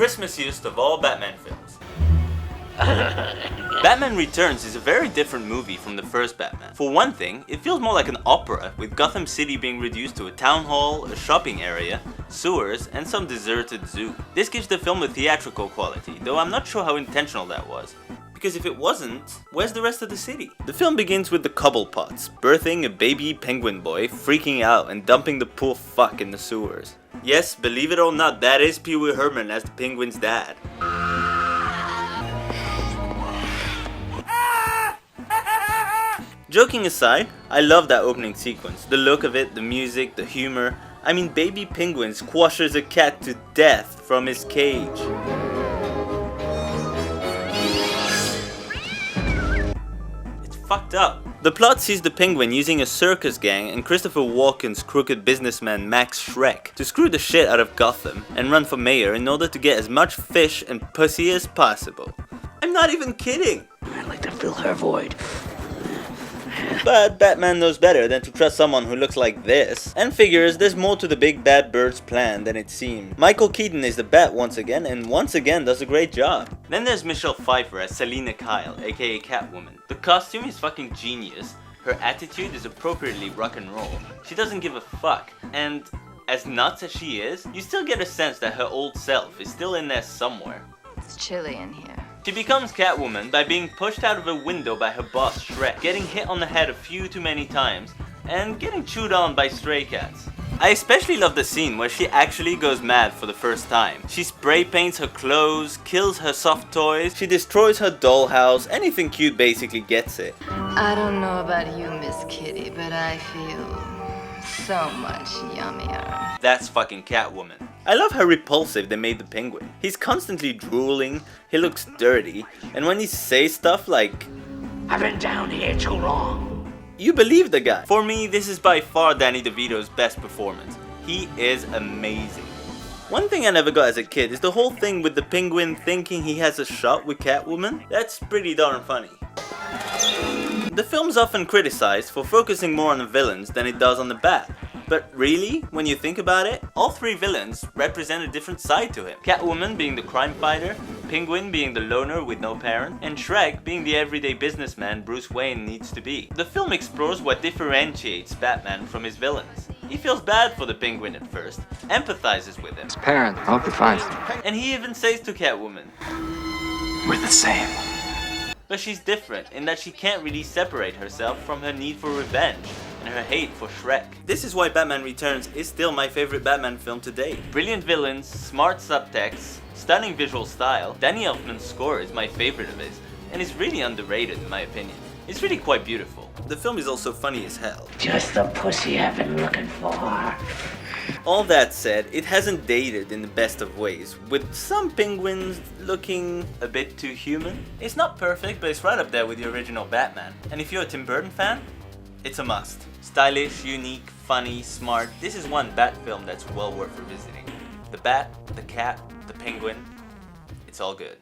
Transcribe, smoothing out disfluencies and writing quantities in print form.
Christmasiest of all Batman films. Batman Returns is a very different movie from the first Batman. For one thing, it feels more like an opera, with Gotham City being reduced to a town hall, a shopping area, sewers, and some deserted zoo. This gives the film a theatrical quality, though I'm not sure how intentional that was. Because if it wasn't, where's the rest of the city? The film begins with the Cobblepots, birthing a baby penguin boy, freaking out and dumping the poor fuck in the sewers. Yes, believe it or not, that is Pee Wee Herman as the penguin's dad. Joking aside, I love that opening sequence. The look of it, the music, the humor. I mean, baby penguin squashes a cat to death from his cage. It's fucked up. The plot sees the penguin using a circus gang and Christopher Walken's crooked businessman Max Schreck to screw the shit out of Gotham and run for mayor in order to get as much fish and pussy as possible. I'm not even kidding. I'd like to fill her void. But Batman knows better than to trust someone who looks like this, and figures there's more to the big bad bird's plan than it seemed. Michael Keaton is the Bat once again, and once again does a great job. Then there's Michelle Pfeiffer as Selina Kyle, aka Catwoman. The costume is fucking genius, her attitude is appropriately rock and roll, she doesn't give a fuck, and as nuts as she is, you still get a sense that her old self is still in there somewhere. It's chilly in here. She becomes Catwoman by being pushed out of a window by her boss Shrek, getting hit on the head a few too many times, and getting chewed on by stray cats. I especially love the scene where she actually goes mad for the first time. She spray paints her clothes, kills her soft toys, she destroys her dollhouse, anything cute basically gets it. I don't know about you, Miss Kitty, but I feel so much yummier. That's fucking Catwoman. I love how repulsive they made the penguin. He's constantly drooling, he looks dirty, and when he says stuff like, I've been down here too long, you believe the guy. For me, this is by far Danny DeVito's best performance. He is amazing. One thing I never got as a kid is the whole thing with the penguin thinking he has a shot with Catwoman. That's pretty darn funny. The film's often criticized for focusing more on the villains than it does on the Bat. But really, when you think about it, all three villains represent a different side to him. Catwoman being the crime fighter, Penguin being the loner with no parent, and Shrek being the everyday businessman Bruce Wayne needs to be. The film explores what differentiates Batman from his villains. He feels bad for the Penguin at first, empathizes with him. His parent, I hope he finds him. And he even says to Catwoman, We're the same. but she's different in that she can't really separate herself from her need for revenge and her hate for Shrek. This is why Batman Returns is still my favorite Batman film to date. Brilliant villains, smart subtext, stunning visual style. Danny Elfman's score is my favorite of his, and is really underrated in my opinion. It's really quite beautiful. The film is also funny as hell. just the pussy I've been looking for. All that said, it hasn't dated in the best of ways, with some penguins looking a bit too human. It's not perfect, but it's right up there with the original Batman. And if you're a Tim Burton fan, it's a must. Stylish, unique, funny, smart. This is one Bat film that's well worth revisiting. The Bat, the Cat, the Penguin, it's all good.